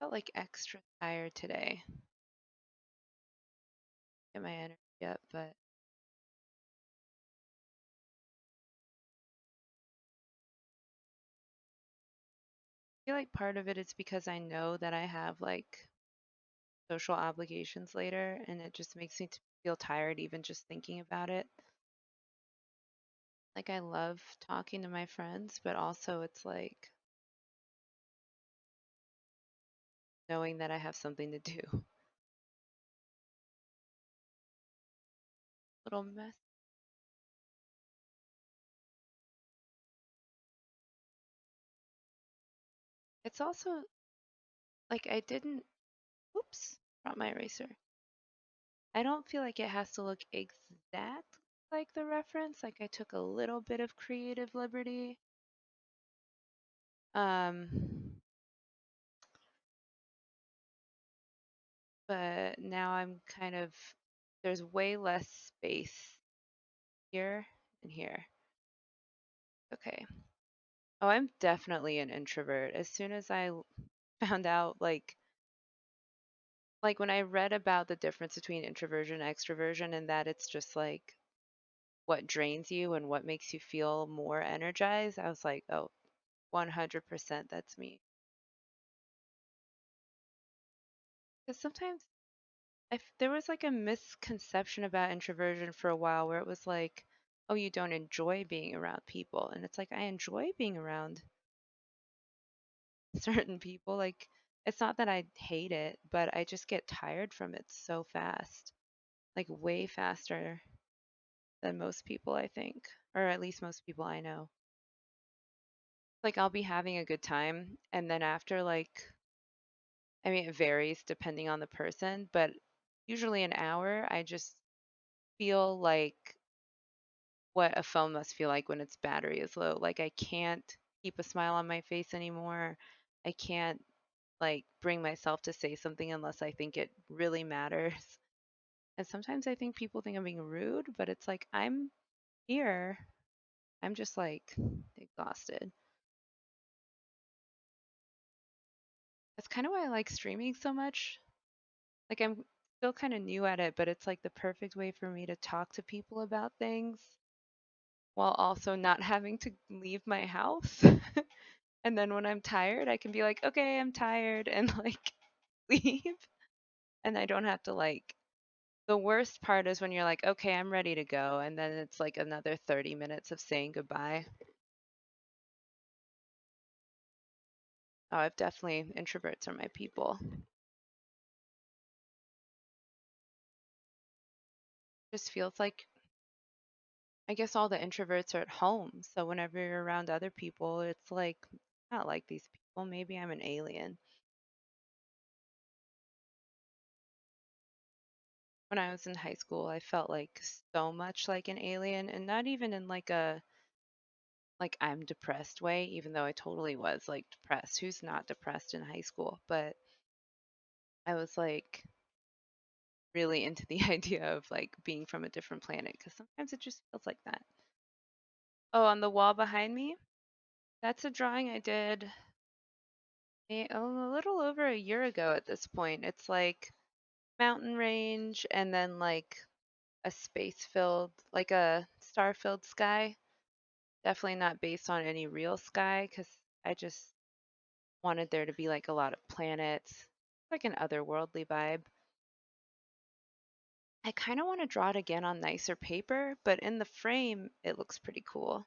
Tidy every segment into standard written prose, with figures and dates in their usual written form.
Felt like extra tired today. Get my energy up, but I feel like part of it is because I know that I have like social obligations later, and it just makes me feel tired even just thinking about it. Like I love talking to my friends, but also it's like knowing that I have something to do. Little mess. It's also like I didn't, oops, dropped my eraser. I don't feel like it has to look exact like the reference. Like I took a little bit of creative liberty. Um, but now I'm kind of, there's way less space here and here. Okay. Oh, I'm definitely an introvert. As soon as found out, like when I read about the difference between introversion and extroversion, and that it's just like what drains you and what makes you feel more energized, I was like, oh, 100% that's me. Because sometimes if there was like a misconception about introversion for a while where it was like, oh, you don't enjoy being around people. And it's like, I enjoy being around certain people. Like, it's not that I hate it, but I just get tired from it so fast, like way faster than most people, I think, or at least most people I know. Like, I'll be having a good time, and then after, like, I mean, it varies depending on the person, but usually an hour, I just feel like what a phone must feel like when its battery is low. Like I can't keep a smile on my face anymore. I can't like bring myself to say something unless I think it really matters. And sometimes I think people think I'm being rude, but it's like I'm here. I'm just like exhausted. That's kind of why I like streaming so much. Like I'm still kind of new at it, but it's like the perfect way for me to talk to people about things while also not having to leave my house. And then when I'm tired, I can be like, okay, I'm tired and like leave. And I don't have to like, the worst part is when you're like, okay, I'm ready to go. And then it's like another 30 minutes of saying goodbye. Oh, I've definitely, introverts are my people. Just feels like, I guess all the introverts are at home. So whenever you're around other people, it's like, not like these people. Maybe I'm an alien. When I was in high school, I felt like so much like an alien and not even in like I'm depressed way, even though I totally was like depressed. Who's not depressed in high school? But I was like really into the idea of like being from a different planet because sometimes it just feels like that. Oh, on the wall behind me, that's a drawing I did a little over a year ago at this point. It's like mountain range and then like a space filled, like a star filled sky. Definitely not based on any real sky because I just wanted there to be like a lot of planets, like an otherworldly vibe. I kind of want to draw it again on nicer paper, but in the frame, it looks pretty cool.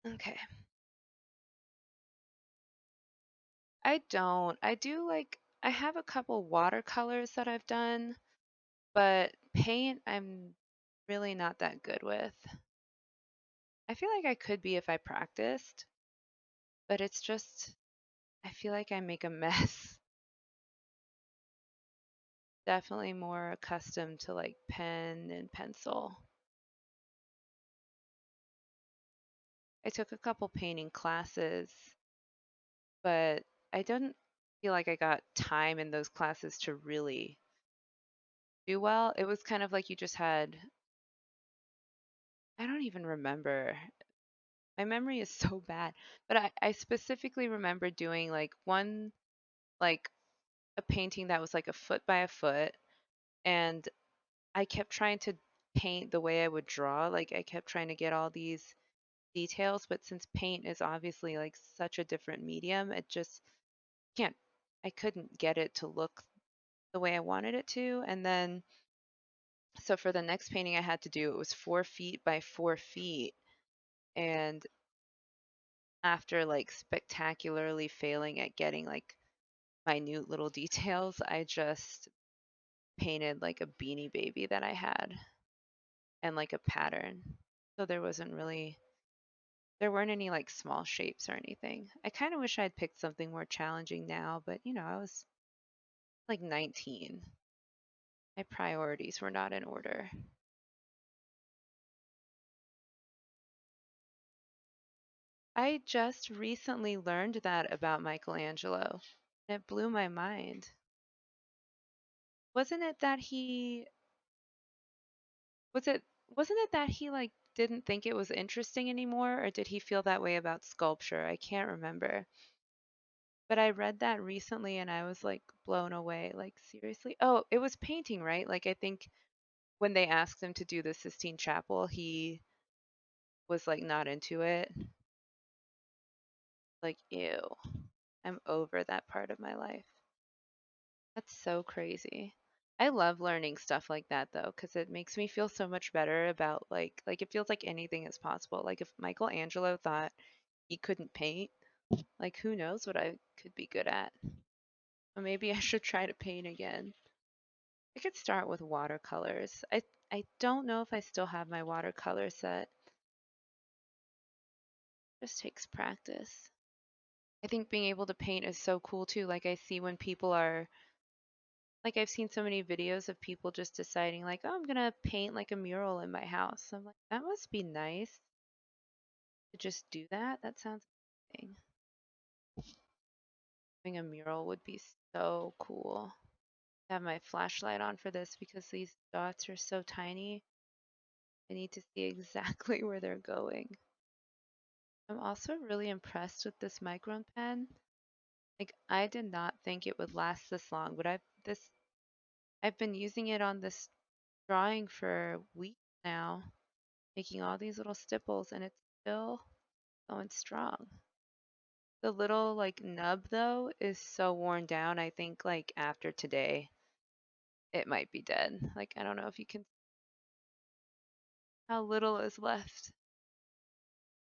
Okay. I don't. I do like, I have a couple watercolors that I've done, but paint, I'm really not that good with. I feel like I could be if I practiced, but it's just, I feel like I make a mess. Definitely more accustomed to like pen and pencil. I took a couple painting classes, but I didn't feel like I got time in those classes to really do well. It was kind of like you just had, I don't even remember. My memory is so bad. But I specifically remember doing like one, like a painting that was like a foot by a foot. And I kept trying to paint the way I would draw. Like I kept trying to get all these details. But since paint is obviously like such a different medium, it just can't, I couldn't get it to look the way I wanted it to. And then, so for the next painting I had to do, it was 4 feet by 4 feet. And after like spectacularly failing at getting like minute little details, I just painted like a beanie baby that I had and like a pattern. So there weren't any like small shapes or anything. I kind of wish I'd picked something more challenging now, but I was like 19. My priorities were not in order. I just recently learned that about Michelangelo. It blew my mind. Wasn't it that he was it wasn't it that he like didn't think it was interesting anymore, or did he feel that way about sculpture? I can't remember. But I read that recently and I was like blown away. Like seriously? Oh, it was painting, right? Like I think when they asked him to do the Sistine Chapel, he was like not into it. Like, ew, I'm over that part of my life. That's so crazy. I love learning stuff like that though, because it makes me feel so much better about like it feels like anything is possible. Like if Michelangelo thought he couldn't paint, like who knows what I could be good at. Or maybe I should try to paint again. I could start with watercolors. I don't know if I still have my watercolor set. Just takes practice. I think being able to paint is so cool too. Like I see when people are like I've seen so many videos of people just deciding like, "Oh, I'm gonna paint like a mural in my house." I'm like, that must be nice to just do that. That sounds amazing. Doing a mural would be so cool. I have my flashlight on for this because these dots are so tiny. I need to see exactly where they're going. I'm also really impressed with this micron pen. Like I did not think it would last this long, but I've been using it on this drawing for weeks now, making all these little stipples and it's still going strong. The little like nub though is so worn down. I think like after today it might be dead. Like I don't know if you can how little is left.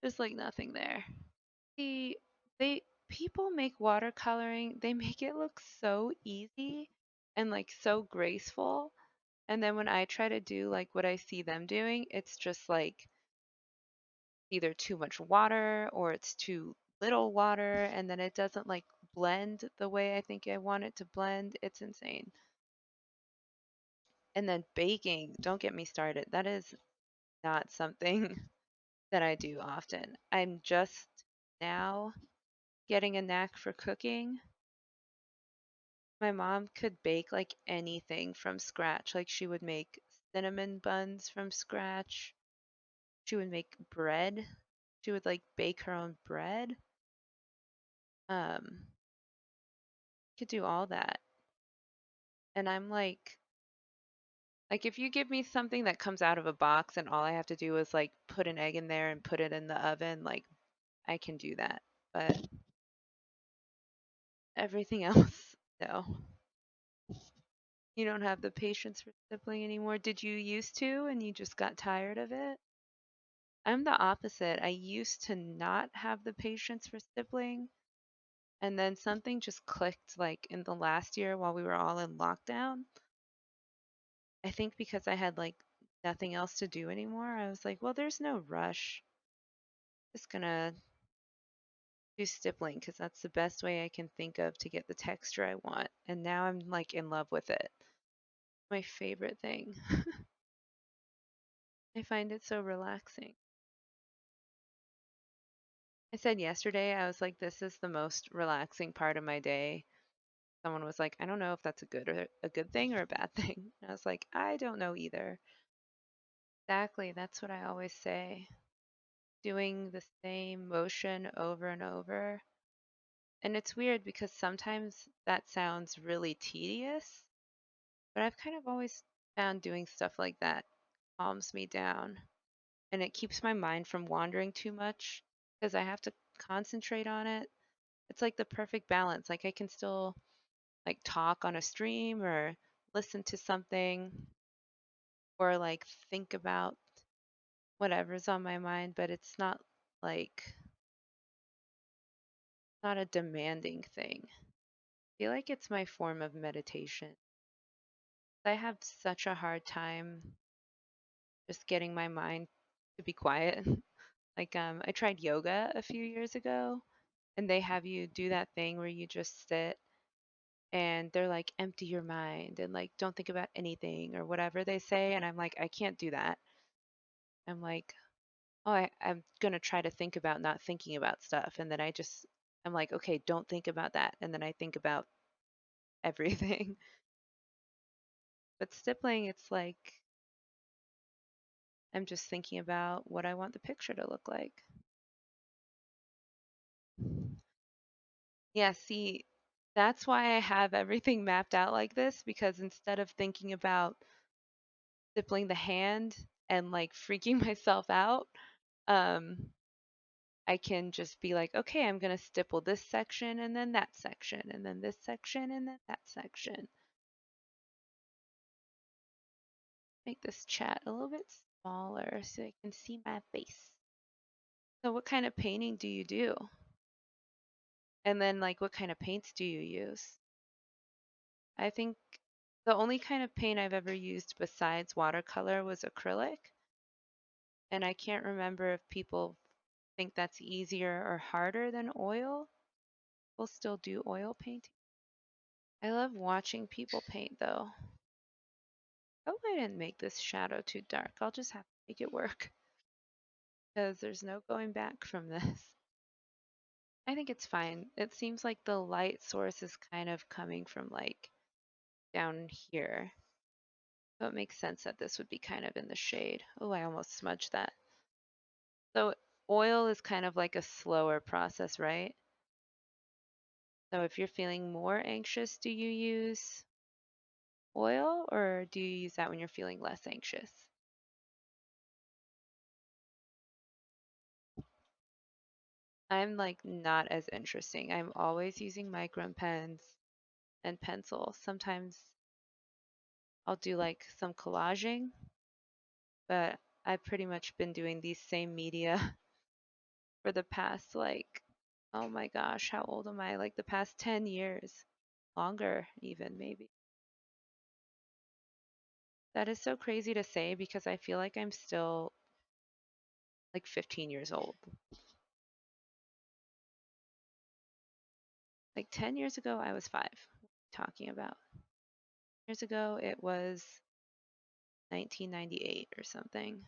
There's like nothing there. See, they people make watercoloring, they make it look so easy and like so graceful. And then when I try to do like what I see them doing, it's just like either too much water or it's too little water and then it doesn't like blend the way I think I want it to blend. It's insane. And then baking, don't get me started. That is not something that I do often. I'm just now getting a knack for cooking. My mom could bake like anything from scratch. Like she would make cinnamon buns from scratch. She would make bread. She would like bake her own bread. Um, could do all that. And I'm like if you give me something that comes out of a box and all I have to do is like put an egg in there and put it in the oven, like I can do that. But everything else, no. You don't have the patience for sibling anymore. Did you used to and you just got tired of it? I'm the opposite. I used to not have the patience for sibling, and then something just clicked like in the last year while we were all in lockdown. I think because I had like nothing else to do anymore, I was like, well, there's no rush. Just gonna do stippling because that's the best way I can think of to get the texture I want. And now I'm like in love with it. My favorite thing. I find it so relaxing. I said yesterday, I was like, this is the most relaxing part of my day. Someone was like, I don't know if that's a good thing or a bad thing. And I was like, I don't know either. Exactly, that's what I always say. doing the same motion over and over. And it's weird because sometimes that sounds really tedious, but I've kind of always found doing stuff like that calms me down and it keeps my mind from wandering too much because I have to concentrate on it. It's like the perfect balance. Like I can still like talk on a stream or listen to something or like think about whatever's on my mind, but it's not like not a demanding thing. I feel like it's my form of meditation. I have such a hard time just getting my mind to be quiet. Like I tried yoga a few years ago and they have you do that thing where you just sit and they're like empty your mind and like don't think about anything or whatever they say and I'm like I can't do that. I'm like, oh, I'm gonna try to think about not thinking about stuff and then I'm like, okay, don't think about that and then I think about everything. But stippling, it's like I'm just thinking about what I want the picture to look like. Yeah, see, that's why I have everything mapped out like this because instead of thinking about stippling the hand and like freaking myself out, um, I can just be like, okay, I'm gonna stipple this section and then that section and then this section and then that section. Make this chat a little bit smaller so I can see my face. So what kind of painting do you do? And then like what kind of paints do you use? I think the only kind of paint I've ever used besides watercolor was acrylic, and I can't remember if people think that's easier or harder than oil. We'll still do oil painting. I love watching people paint though. Oh, I didn't make this shadow too dark. I'll just have to make it work because there's no going back from this. I think it's fine. It seems like the light source is kind of coming from like down here. So it makes sense that this would be kind of in the shade. Oh, I almost smudged that. So oil is kind of like a slower process, right? So if you're feeling more anxious, do you use oil or do you use that when you're feeling less anxious? I'm like not as interesting. I'm always using micron pens and pencils. Sometimes I'll do like some collaging, but I've pretty much been doing these same media for the past like, oh my gosh, how old am I? Like the past 10 years, longer even maybe. That is so crazy to say because I feel like I'm still like 15 years old. Like 10 years ago, I was five. What are you talking about? Years ago, it was 1998 or something.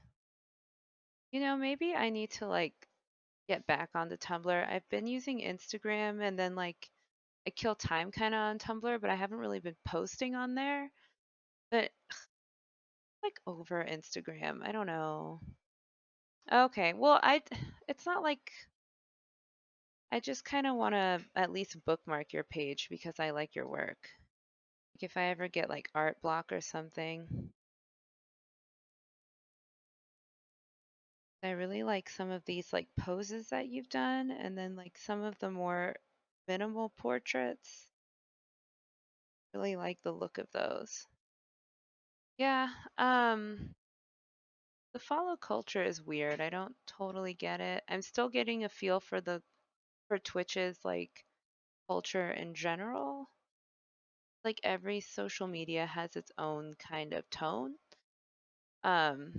You know, maybe I need to like get back onto Tumblr. I've been using Instagram and then like I kill time kind of on Tumblr, but I haven't really been posting on there. But like over Instagram, I don't know. Okay, well, it's not like I just kind of want to at least bookmark your page because I like your work. Like if I ever get like art block or something, I really like some of these like poses that you've done and then like some of the more minimal portraits. Really like the look of those. Yeah, the follow culture is weird. I don't totally get it. I'm still getting a feel for the for Twitch's like culture in general. Like every social media has its own kind of tone. Um,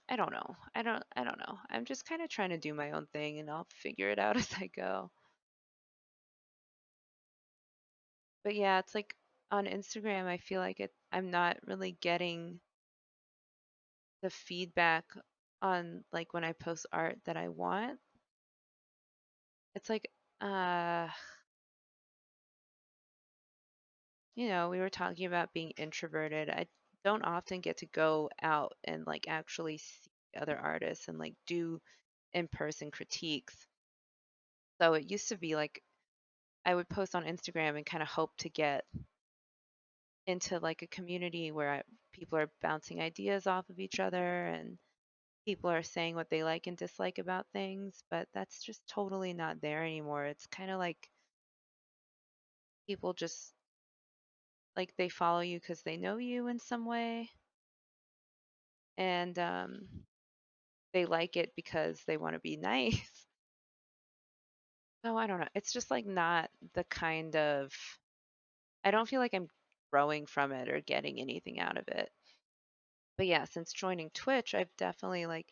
I don't know. I don't know. I'm just kind of trying to do my own thing and I'll figure it out as I go. But yeah, it's like on Instagram, I feel like I'm not really getting the feedback on like when I post art that I want. It's like uh we were talking about being introverted. I don't often get to go out and like actually see other artists and like do in-person critiques. So it used to be like I would post on Instagram and kind of hope to get into like a community where people are bouncing ideas off of each other and people are saying what they like and dislike about things, but that's just totally not there anymore. It's kind of like people just like they follow you because they know you in some way, and they like it because they want to be nice. So I don't know. It's just like not the kind of, I don't feel like I'm growing from it or getting anything out of it. But yeah, since joining Twitch, I've definitely like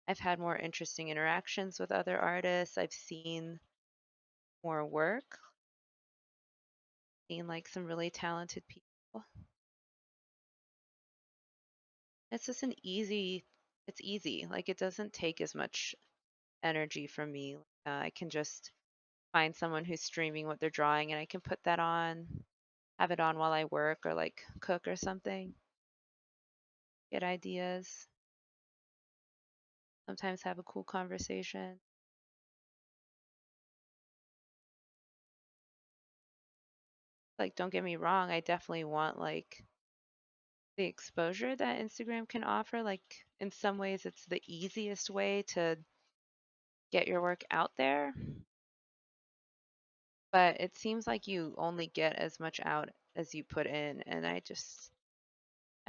I've had more interesting interactions with other artists. I've seen more work, seen like some really talented people. It's just it's easy. Like it doesn't take as much energy from me. I can just find someone who's streaming what they're drawing and I can put that on, have it on while I work or like cook or something, get ideas, sometimes have a cool conversation. Like, don't get me wrong, I definitely want like the exposure that Instagram can offer. Like, in some ways, it's the easiest way to get your work out there, but it seems like you only get as much out as you put in. And I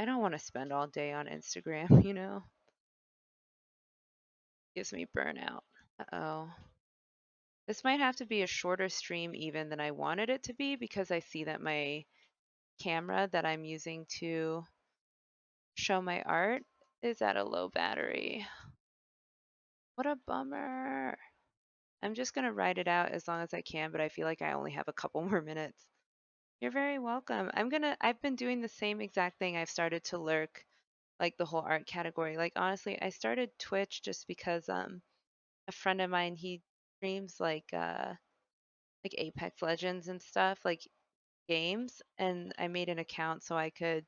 don't want to spend all day on Instagram, you know? Gives me burnout. Uh-oh. This might have to be a shorter stream even than I wanted it to be because I see that my camera that I'm using to show my art is at a low battery. What a bummer. I'm just gonna write it out as long as I can, but I feel like I only have a couple more minutes. You're very welcome. I've been doing the same exact thing. I've started to lurk like the whole art category. Like honestly, I started Twitch just because a friend of mine he streams like Apex Legends and stuff, like games, and I made an account so I could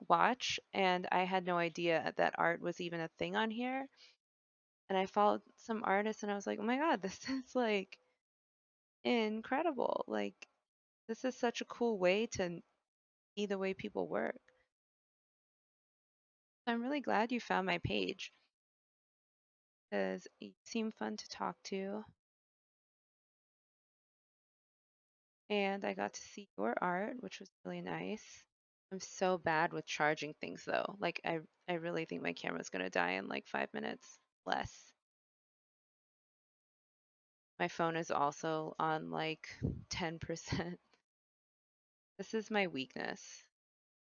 watch, and I had no idea that art was even a thing on here. And I followed some artists and I was like, "Oh my God, this is like incredible. Like this is such a cool way to see the way people work." So I'm really glad you found my page because you seem fun to talk to and I got to see your art, which was really nice. I'm so bad with charging things though. Like I really think my camera's gonna die in like 5 minutes less. My phone is also on like 10%. This is my weakness.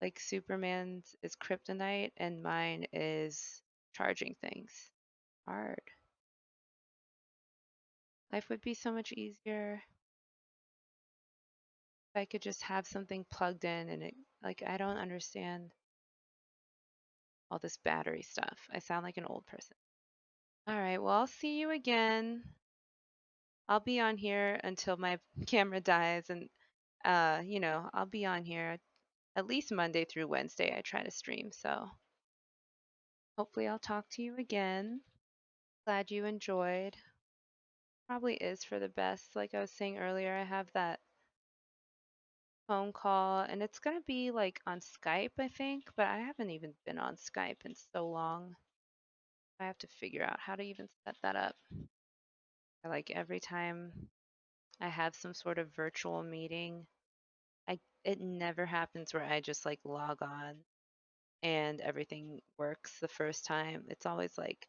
Like Superman's is kryptonite and mine is charging things. Hard. Life would be so much easier if I could just have something plugged in and it like I don't understand all this battery stuff. I sound like an old person. All right, well, I'll see you again. I'll be on here until my camera dies and I'll be on here at least Monday through Wednesday. I try to stream, so hopefully I'll talk to you again. Glad you enjoyed. Probably is for the best. Like I was saying earlier, I have that phone call and it's gonna be like on Skype, I think, but I haven't even been on Skype in so long. I have to figure out how to even set that up. Like every time I have some sort of virtual meeting, I it never happens where I just like log on and everything works the first time. It's always like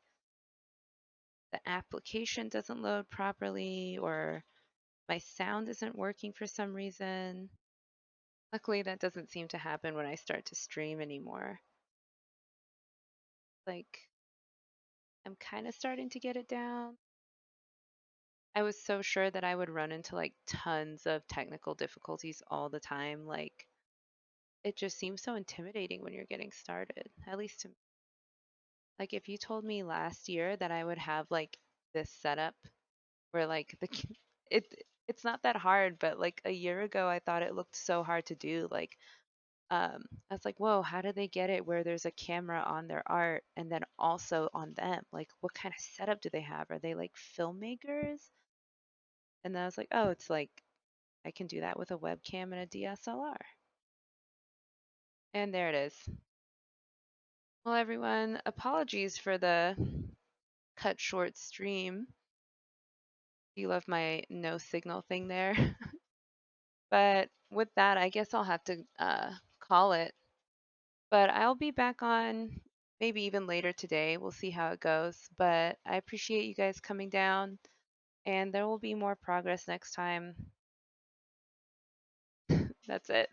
the application doesn't load properly or my sound isn't working for some reason. Luckily, that doesn't seem to happen when I start to stream anymore. Like, I'm kind of starting to get it down. I was so sure that I would run into like tons of technical difficulties all the time. Like, it just seems so intimidating when you're getting started, at least to me. Like, if you told me last year that I would have like this setup where like it it's not that hard, but like a year ago I thought it looked so hard to do. Like I was like, whoa, how do they get it where there's a camera on their art and then also on them? Like, what kind of setup do they have? Are they like filmmakers? And then I was like, oh, it's like I can do that with a webcam and a DSLR. And there it is. Well, everyone, apologies for the cut short stream. You love my no signal thing there. But with that, I guess I'll have to call it. But I'll be back on maybe even later today. We'll see how it goes. But I appreciate you guys coming down, and there will be more progress next time. That's it.